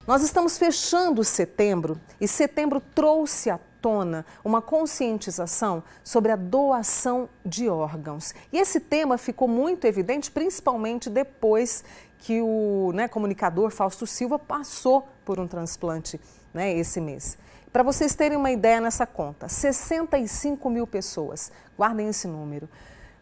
Nós estamos fechando setembro e setembro trouxe à tona uma conscientização sobre a doação de órgãos. E esse tema ficou muito evidente, principalmente depois que o comunicador Fausto Silva passou por um transplante esse mês. Para vocês terem uma ideia nessa conta, 65 mil pessoas, guardem esse número.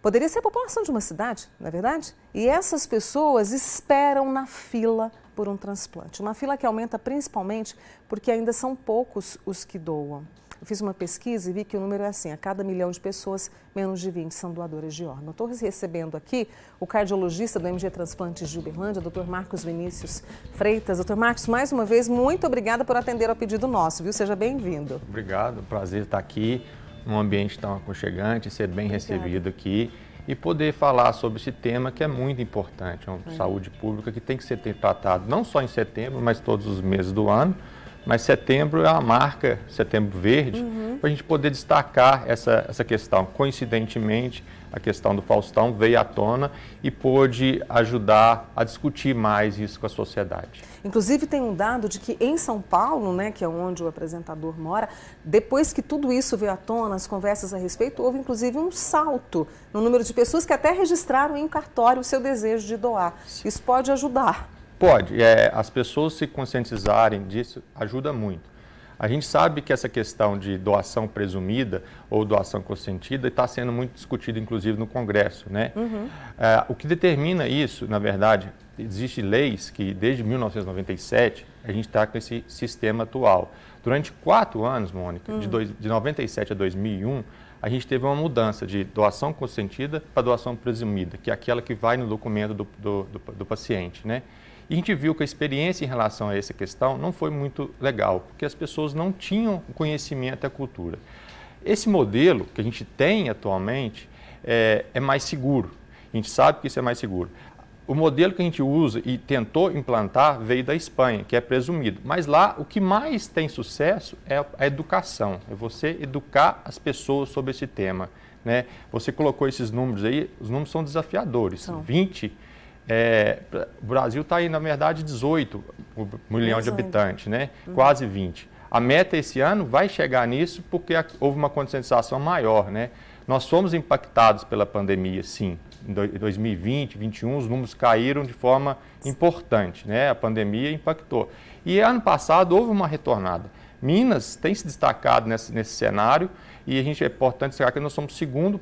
Poderia ser a população de uma cidade, não é verdade? E essas pessoas esperam na fila por um transplante. Uma fila que aumenta principalmente porque ainda são poucos os que doam. Eu fiz uma pesquisa e vi que o número é assim, a cada 1 milhão de pessoas, menos de 20 são doadoras de órgão. Estou recebendo aqui o cardiologista do MG Transplantes de Uberlândia, Dr. Marcos Vinícius Freitas. Dr. Marcos, mais uma vez, muito obrigada por atender ao pedido nosso, viu? Seja bem-vindo. Obrigado, prazer estar aqui, num ambiente tão aconchegante, ser bem recebido aqui e poder falar sobre esse tema que é muito importante, saúde pública que tem que ser tratado não só em setembro, mas todos os meses do ano. Mas setembro é a marca, setembro verde, para a gente poder destacar essa questão. Coincidentemente, a questão do Faustão veio à tona e pôde ajudar a discutir mais isso com a sociedade. Inclusive tem um dado de que em São Paulo, que é onde o apresentador mora, depois que tudo isso veio à tona, as conversas a respeito, houve inclusive um salto no número de pessoas que até registraram em cartório o seu desejo de doar. Isso pode ajudar. Pode, as pessoas se conscientizarem disso ajuda muito. A gente sabe que essa questão de doação presumida ou doação consentida está sendo muito discutida, inclusive, no Congresso, né? O que determina isso, na verdade, existem leis que desde 1997 a gente está com esse sistema atual. Durante 4 anos, Mônica, de 97 a 2001, a gente teve uma mudança de doação consentida para doação presumida, que é aquela que vai no documento do paciente, né? E a gente viu que a experiência em relação a essa questão não foi muito legal, porque as pessoas não tinham conhecimento e a cultura. Esse modelo que a gente tem atualmente é mais seguro, a gente sabe que isso é mais seguro. O modelo que a gente usa e tentou implantar veio da Espanha, que é presumido. Mas lá o que mais tem sucesso é a educação, é você educar as pessoas sobre esse tema, né? Você colocou esses números aí, os números são desafiadores, são 20. O Brasil está aí, na verdade, 18 por milhão de habitantes, né? Quase 20. A meta esse ano vai chegar nisso porque houve uma conscientização maior, né? Nós fomos impactados pela pandemia, sim. Em 2020, 2021, os números caíram de forma importante, né? A pandemia impactou. E ano passado houve uma retornada. Minas tem se destacado nesse cenário e é importante destacar que nós somos o segundo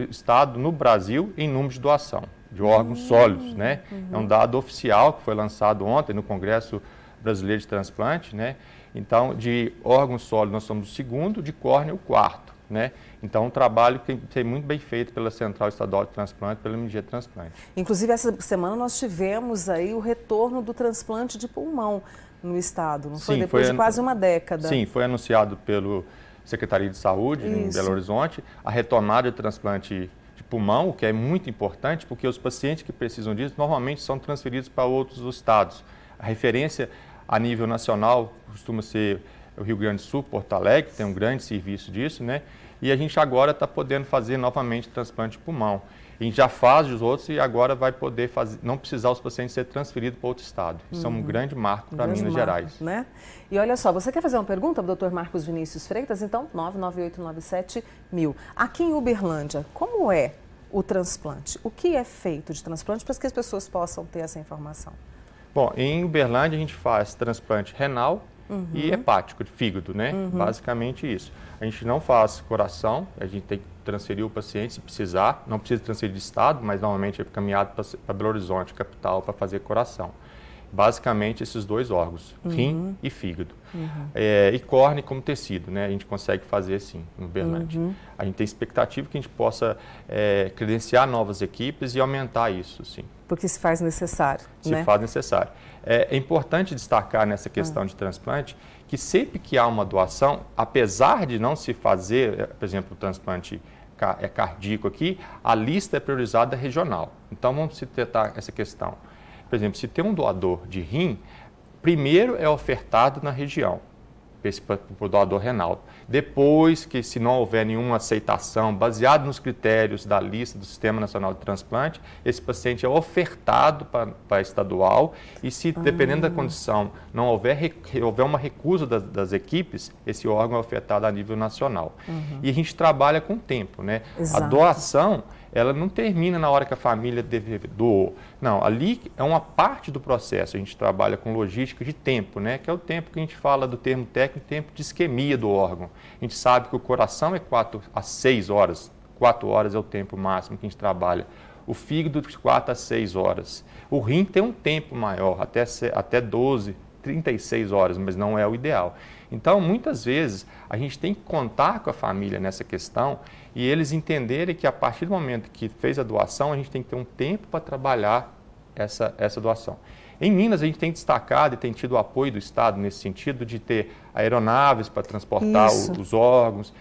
estado no Brasil em número de doação de órgãos sólidos, né? É um dado oficial que foi lançado ontem no Congresso Brasileiro de Transplante, né? Então, de órgãos sólidos nós somos o segundo, de córnea o quarto, né? Então, um trabalho que tem que ser muito bem feito pela Central Estadual de Transplante, pela MG Transplante. Inclusive, essa semana nós tivemos aí o retorno do transplante de pulmão no estado, não foi? Sim, Depois de quase uma década. Sim, foi anunciado pelo Secretaria de Saúde em Belo Horizonte a retomada de transplante de pulmão, o que é muito importante, porque os pacientes que precisam disso normalmente são transferidos para outros estados. A referência a nível nacional costuma ser o Rio Grande do Sul, Porto Alegre, que tem um grande serviço disso, né? E a gente agora está podendo fazer novamente transplante de pulmão. A gente já faz os outros e agora vai poder fazer, não precisar os pacientes ser transferidos para outro estado. Isso é um grande marco para Minas Gerais. Né? E olha só, você quer fazer uma pergunta para o Dr. Marcos Vinícius Freitas? Então, 99897-1000. Aqui em Uberlândia, como é o transplante? O que é feito de transplante para que as pessoas possam ter essa informação? Bom, em Uberlândia a gente faz transplante renal e hepático, de fígado, né? Basicamente isso. A gente não faz coração, a gente tem que transferir o paciente se precisar, não precisa transferir de estado, mas normalmente é caminhado para Belo Horizonte, capital, para fazer coração. Basicamente esses 2 órgãos, rim e fígado. E córnea como tecido, né? A gente consegue fazer sim, em Uberlândia. A gente tem expectativa que a gente possa credenciar novas equipes e aumentar isso, sim. Porque se faz necessário, Se faz necessário. É importante destacar nessa questão de transplante que sempre que há uma doação, apesar de não se fazer, por exemplo, o transplante cardíaco aqui, a lista é priorizada regional. Então vamos tratar essa questão. Por exemplo, se tem um doador de rim, primeiro é ofertado na região, para o doador renal. Depois que, se não houver nenhuma aceitação, baseado nos critérios da lista do Sistema Nacional de Transplante, esse paciente é ofertado para a estadual e, se dependendo da condição, não houver uma recusa das equipes, esse órgão é ofertado a nível nacional. E a gente trabalha com tempo, né? Exato. A doação, ela não termina na hora que a família doou. Não, ali é uma parte do processo. A gente trabalha com logística de tempo, né? Que é o tempo que a gente fala do termo técnico, tempo de isquemia do órgão. A gente sabe que o coração é 4 a 6 horas. 4 horas é o tempo máximo que a gente trabalha. O fígado, de 4 a 6 horas. O rim tem um tempo maior, até 12, 36 horas, mas não é o ideal. Então, muitas vezes, a gente tem que contar com a família nessa questão e eles entenderem que, a partir do momento que fez a doação, a gente tem que ter um tempo para trabalhar essa doação. Em Minas, a gente tem destacado e tem tido o apoio do Estado nesse sentido de ter aeronaves para transportar os órgãos.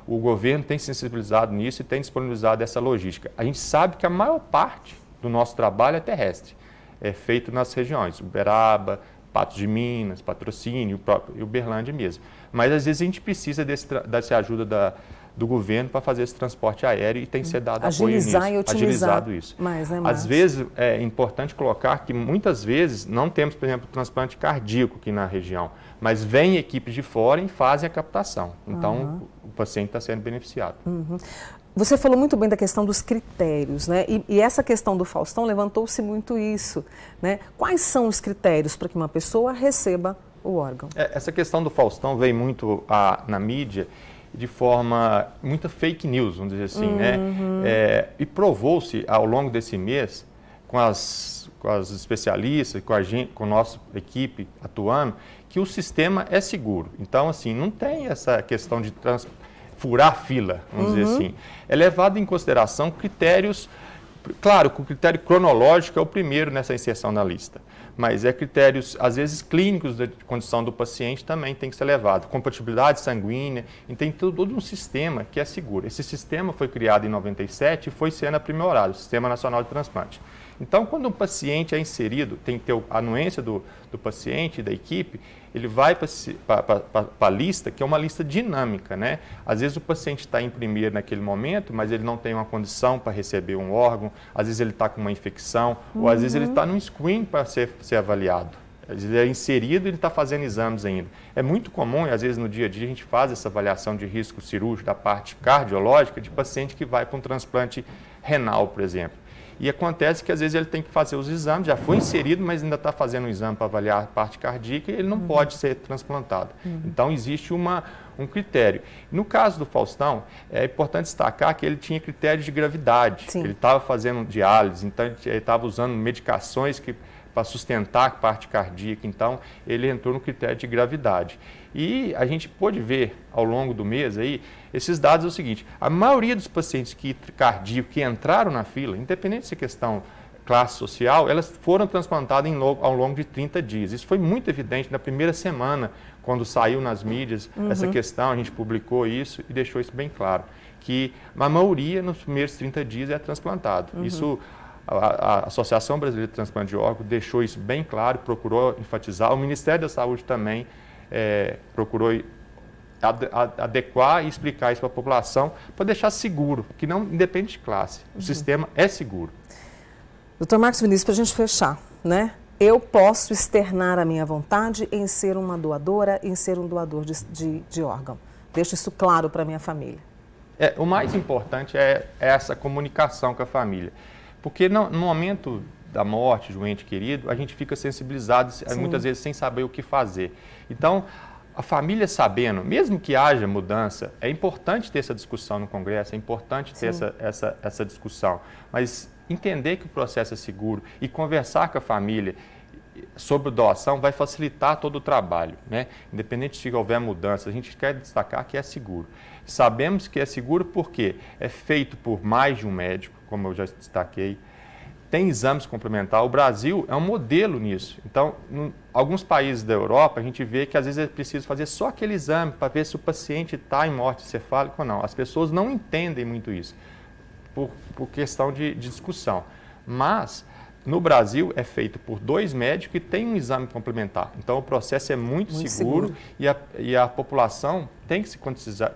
O governo tem sensibilizado nisso e tem disponibilizado essa logística. A gente sabe que a maior parte do nosso trabalho é terrestre, é feito nas regiões, Uberaba, Patos de Minas, Patrocínio, e Uberlândia mesmo. Mas, às vezes, a gente precisa dessa ajuda do governo para fazer esse transporte aéreo e tem que ser dado apoio nisso. Agilizar e otimizar. Agilizado isso. Mais, né, Às vezes, é importante colocar que, muitas vezes, não temos, por exemplo, transplante cardíaco aqui na região, mas vem equipes de fora e fazem a captação. Então, o paciente está sendo beneficiado. Você falou muito bem da questão dos critérios, né? E essa questão do Faustão levantou-se muito isso, né? Quais são os critérios para que uma pessoa receba o órgão? Essa questão do Faustão veio muito na mídia de forma, muita fake news, vamos dizer assim, né? E provou-se ao longo desse mês, com as especialistas, com a nossa equipe atuando, que o sistema é seguro. Então, assim, não tem essa questão de furar a fila, vamos dizer assim. É levado em consideração critérios, claro que o critério cronológico é o primeiro nessa inserção na lista, mas critérios, às vezes, clínicos de condição do paciente também tem que ser levado. Compatibilidade sanguínea, e tem todo um sistema que é seguro. Esse sistema foi criado em 97 e foi sendo aprimorado, o Sistema Nacional de Transplante. Então, quando um paciente é inserido, tem que ter a anuência do paciente e da equipe, ele vai para a lista, que é uma lista dinâmica, né? Às vezes o paciente está em primeiro naquele momento, mas ele não tem uma condição para receber um órgão, às vezes ele está com uma infecção, ou às vezes ele está num screen para ser avaliado. Às vezes ele é inserido e ele está fazendo exames ainda. É muito comum, e às vezes no dia a dia a gente faz essa avaliação de risco cirúrgico da parte cardiológica de paciente que vai para um transplante renal, por exemplo. E acontece que às vezes ele tem que fazer os exames, já foi inserido, mas ainda está fazendo um exame para avaliar a parte cardíaca e ele não pode ser transplantado. Então existe um critério. No caso do Faustão, é importante destacar que ele tinha critério de gravidade. Sim. Ele estava fazendo diálise, então ele estava usando medicações para sustentar a parte cardíaca, então ele entrou no critério de gravidade. E a gente pôde ver ao longo do mês aí, esses dados é o seguinte, a maioria dos pacientes cardíacos que entraram na fila, independente se é questão classe social, elas foram transplantadas ao longo de 30 dias. Isso foi muito evidente na primeira semana, quando saiu nas mídias essa questão, a gente publicou isso e deixou isso bem claro, que a maioria nos primeiros 30 dias é transplantado. Isso, a Associação Brasileira de Transplante de Órgãos deixou isso bem claro, procurou enfatizar, o Ministério da Saúde também procurou adequar e explicar isso para a população, para deixar seguro, que não independe de classe, o sistema é seguro. Dr. Marcos Vinícius, para a gente fechar, né? Eu posso externar a minha vontade em ser uma doadora, em ser um doador de órgão. Deixo isso claro para a minha família. O mais importante é essa comunicação com a família, porque no momento da morte de um ente querido, a gente fica sensibilizado, muitas vezes sem saber o que fazer. Então, a família sabendo, mesmo que haja mudança, é importante ter essa discussão no Congresso, é importante ter essa discussão, mas entender que o processo é seguro e conversar com a família sobre doação vai facilitar todo o trabalho, né? Independente se houver mudança, a gente quer destacar que é seguro. Sabemos que é seguro porque é feito por mais de um médico, como eu já destaquei, tem exames complementares. O Brasil é um modelo nisso. Então, em alguns países da Europa, a gente vê que às vezes é preciso fazer só aquele exame para ver se o paciente está em morte encefálica ou não. As pessoas não entendem muito isso, por questão de discussão. Mas no Brasil é feito por 2 médicos e tem um exame complementar. Então o processo é muito seguro. E a população tem que se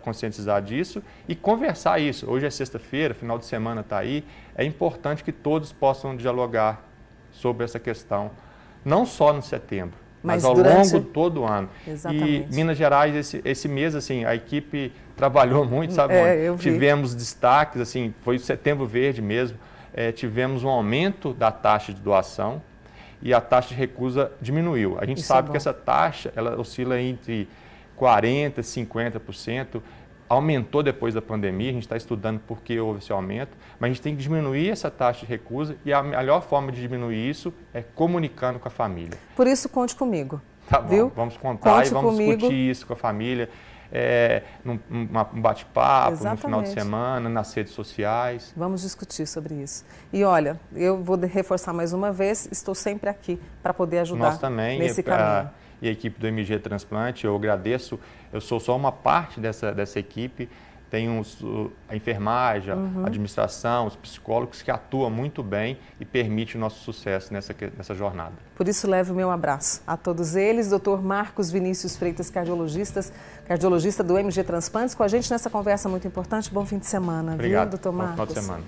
conscientizar disso e conversar isso. Hoje é sexta-feira, final de semana está aí. É importante que todos possam dialogar sobre essa questão, não só no setembro, mas ao longo de todo o ano. Exatamente. E Minas Gerais, esse mês, assim, a equipe trabalhou muito, sabe? Tivemos destaques, assim, foi o Setembro Verde mesmo, tivemos um aumento da taxa de doação e a taxa de recusa diminuiu. A gente sabe que essa taxa, ela oscila entre 40% e 50%, aumentou depois da pandemia, a gente está estudando por que houve esse aumento, mas a gente tem que diminuir essa taxa de recusa e a melhor forma de diminuir isso é comunicando com a família. Por isso, conte comigo. Tá bom, viu? Vamos contar Conte e vamos comigo. discutir isso com a família, num bate-papo, no final de semana, nas redes sociais. Vamos discutir sobre isso. E olha, eu vou reforçar mais uma vez, estou sempre aqui para poder ajudar Nós também, nesse caminho. E a equipe do MG Transplante, eu agradeço, eu sou só uma parte dessa equipe, tem a enfermagem, a administração, os psicólogos que atuam muito bem e permitem o nosso sucesso nessa jornada. Por isso, levo o meu abraço a todos eles. Dr. Marcos Vinícius Freitas, cardiologista do MG Transplantes, com a gente nessa conversa muito importante. Bom fim de semana, Obrigado. Viu, Dr. Marcos? Bom final de semana.